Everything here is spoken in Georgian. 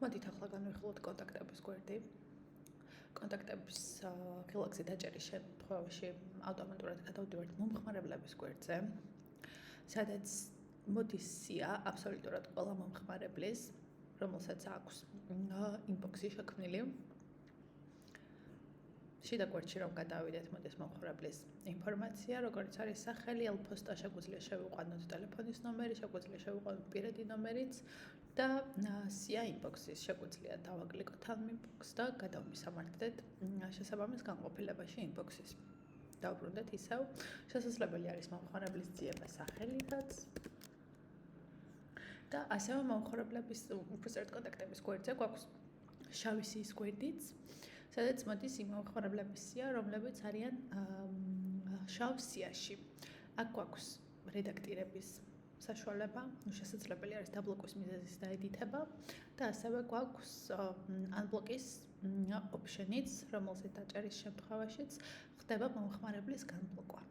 მოდით ახლა განვიხილოთ კონტაქტების გვერდი. კონტაქტების ღილაკზე დაჭერის შემთხვევაში ავტომატურად გადავდივართ მომხმარებლების გვერდზე, სადაც მოდის სია აბსოლუტურად ყველა მომხმარებლის, რომელსაც აქვს ინბოქსი შექმნილი. შიდა გვერდში რომ გადავიდეთ, მოდის მომხმარებლის ინფორმაცია, როგორც არის სახელი, ელფოსტა, შეგვიძლია შევიყვანოთ ტელეფონის ნომერი, შეგვიძლია შევიყვანოთ პირადი ნომერიც და სია ინბოქსის შეგვიძლია დავაკლიკოთ ამ ინბოქსს და გადავმისამართდეთ შესაბამის განყოფილებაში ინბოქსის. დავბრუნდეთ ისევ, შესაძლებელი არის მომხმარებლის ძიება სახელითაც და ასევე მომხმარებლების უბრალოდ კონტაქტების გვერდზე გვაქვს შავი სიის გვერდიც, სადაც მოდის იმ მომხმარებლების სია, რომლებიც არიან შავ სიაში. აქ გვაქვს რედაქტირების საშუალება, შესაძლებელი არის დაბლოკვის მიზეზის დაედიტება და ასევე გვაქვს unblock-ის option-იც, რომელზეც დაჭერის შემთხვევაშიც ხდება მომხმარებლის განბლოკვა.